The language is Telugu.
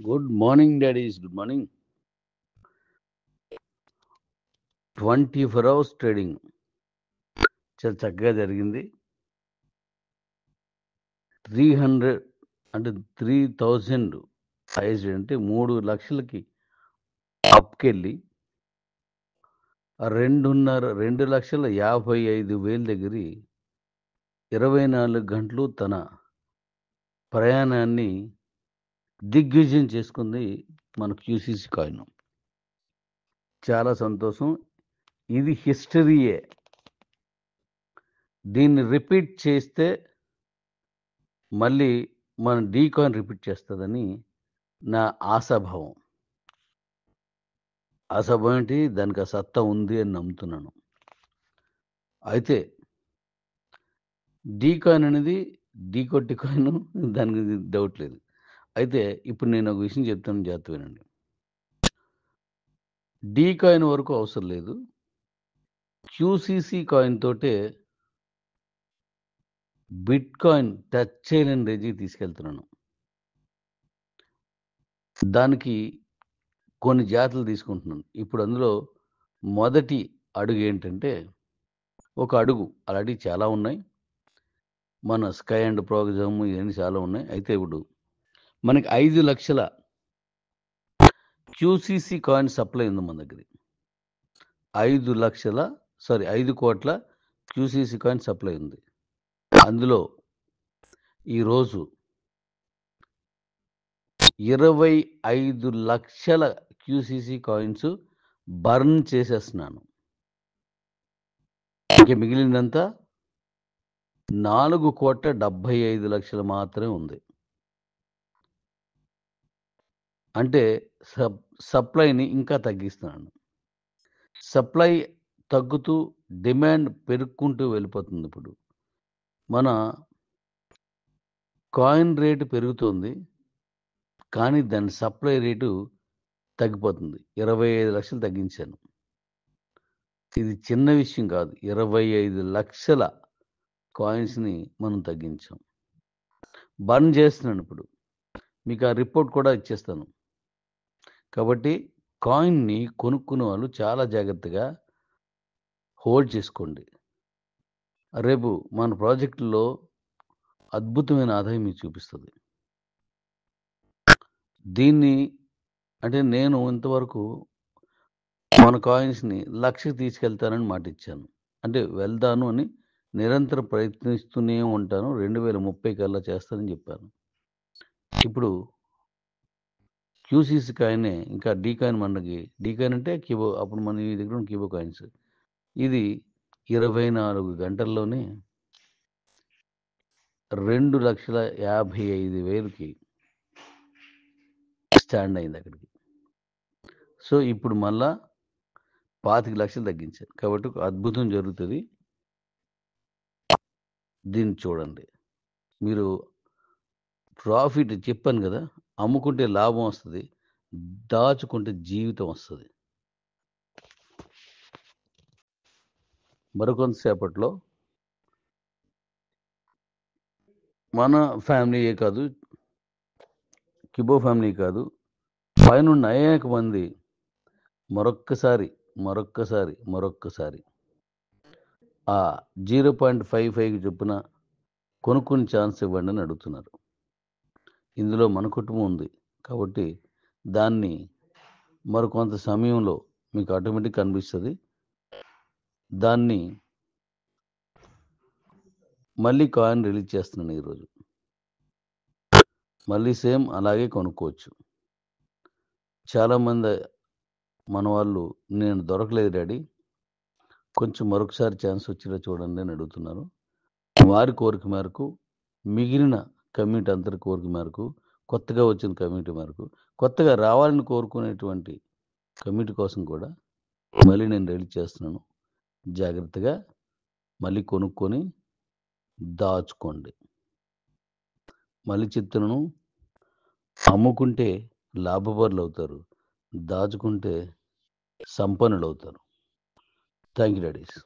Good morning, daddies. Good morning. 24 hours trading చాలా చక్కగా జరిగింది. 300 అంటే 3000 హైయెస్ట్ అంటే 3 లక్షలకి అప్కెళ్ళి 2,55,000 దగ్గర 24 గంటలు తన ప్రయాణాన్ని దిగ్విజయం చేసుకుంది మన క్యూసీసీ కాయిన్. చాలా సంతోషం. ఇది హిస్టరీయే. దీన్ని రిపీట్ చేస్తే మళ్ళీ మన డీ కాయిన్ రిపీట్ చేస్తుందని నా ఆశాభావం. ఆశాభావం ఏంటి? దానికి ఆ సత్తా ఉంది అని నమ్ముతున్నాను. అయితే డీ కాయిన్ అనేది డీ కొట్టి కాయిన్, దానికి డౌట్ లేదు. అయితే ఇప్పుడు నేను ఒక విషయం చెప్తాను, జాగ్రత్త వినండి. డీ కాయిన్ వరకు అవసరం లేదు. క్యూసీసీ కాయిన్ తోటే బిట్ కాయిన్ టచ్ చేయలేని రేంజ్కి తీసుకెళ్తున్నాను. దానికి కొన్ని జాగ్రత్తలు తీసుకుంటున్నాను. ఇప్పుడు అందులో మొదటి అడుగు ఏంటంటే, ఒక అడుగు ఆల్రెడీ చాలా ఉన్నాయి. మన స్కై అండ్ ప్రోగ్రామ్ ఇవన్నీ చాలా ఉన్నాయి. అయితే ఇప్పుడు మనకి 5 లక్షల క్యూసీసీ కాయిన్ సప్లై ఉంది మన దగ్గర. 5 కోట్ల క్యూసీసీ కాయిన్ సప్లై ఉంది. అందులో ఈరోజు 25 లక్షల క్యూసీసీ కాయిన్స్ బర్న్ చేసేస్తున్నాను. ఇంక మిగిలిందంతా 4,75,00,000 మాత్రమే ఉంది. అంటే సప్లైని ఇంకా తగ్గిస్తున్నాను. సప్లై తగ్గుతూ డిమాండ్ పెరుక్కుంటూ వెళ్ళిపోతుంది. ఇప్పుడు మన కాయిన్ రేటు పెరుగుతుంది, కానీ దాని సప్లై రేటు తగ్గిపోతుంది. 25 లక్షలు తగ్గించాను. ఇది చిన్న విషయం కాదు. 25 లక్షల కాయిన్స్ని మనం తగ్గించాం. బర్న్ చేస్తున్నాను. ఇప్పుడు మీకు ఆ రిపోర్ట్ కూడా ఇచ్చేస్తాను. కాబట్టి కాయిన్ని కొనుక్కునే వాళ్ళు చాలా జాగ్రత్తగా హోల్డ్ చేసుకోండి. రేపు మన ప్రాజెక్టులో అద్భుతమైన ఆదాయం మీకు చూపిస్తుంది. దీన్ని అంటే నేను ఇంతవరకు మన కాయిన్స్ని 1,00,000కి తీసుకెళ్తానని మాట ఇచ్చాను. అంటే వెళ్తాను అని నిరంతరం ప్రయత్నిస్తూనే ఉంటాను. 2030 కల్లా చేస్తానని చెప్పాను. ఇప్పుడు క్యూసీసీ కాయినే, ఇంకా డీ కాయిన్ మనకి, డీ కాయిన్ అంటే కిబో, అప్పుడు మన ఈ దగ్గర ఉన్న కిబో కాయిన్స్, ఇది 24 గంటల్లోనే 2,55,000కి స్టాండ్ అయింది అక్కడికి. సో ఇప్పుడు మళ్ళా 25 లక్షలు తగ్గించారు. కాబట్టి ఒక అద్భుతం జరుగుతుంది. దీన్ని చూడండి. మీరు ప్రాఫిట్ చెప్పాను కదా, అమ్ముకుంటే లాభం వస్తుంది, దాచుకుంటే జీవితం వస్తుంది. మరికొంతసేపట్లో మన ఫ్యామిలీయే కాదు, కిబో ఫ్యామిలీ కాదు, పైన అనేక మంది మరొక్కసారి ఆ 0.55కి చొప్పున కొనుక్కుని ఛాన్స్ ఇవ్వండి అని అడుగుతున్నారు. ఇందులో మన కుటుంబం ఉంది కాబట్టి దాన్ని మరికొంత సమయంలో మీకు ఆటోమేటిక్ కనిపిస్తుంది. దాన్ని మళ్ళీ కాయిన్ రిలీజ్ చేస్తున్నాను ఈరోజు. మళ్ళీ సేమ్ అలాగే కొనుక్కోవచ్చు. చాలామంది మన వాళ్ళు, నేను దొరకలేదు డాడీ, కొంచెం మరొకసారి ఛాన్స్ వచ్చేలా చూడండి అని అడుగుతున్నారు. వారి కోరిక మేరకు, మిగిలిన కమ్యూనిటీ అందరి కోరిక మేరకు, కొత్తగా వచ్చిన కమ్యూనిటీ మేరకు, కొత్తగా రావాలని కోరుకునేటువంటి కమ్యూనిటీ కోసం కూడా మళ్ళీ నేను రిలీజ్ చేస్తున్నాను. జాగ్రత్తగా మళ్ళీ కొనుక్కొని దాచుకోండి. మళ్ళీ చెప్తున్నాను, అమ్ముకుంటే లాభపరులు అవుతారు, దాచుకుంటే సంపన్నులు అవుతారు. Thank you daddy's.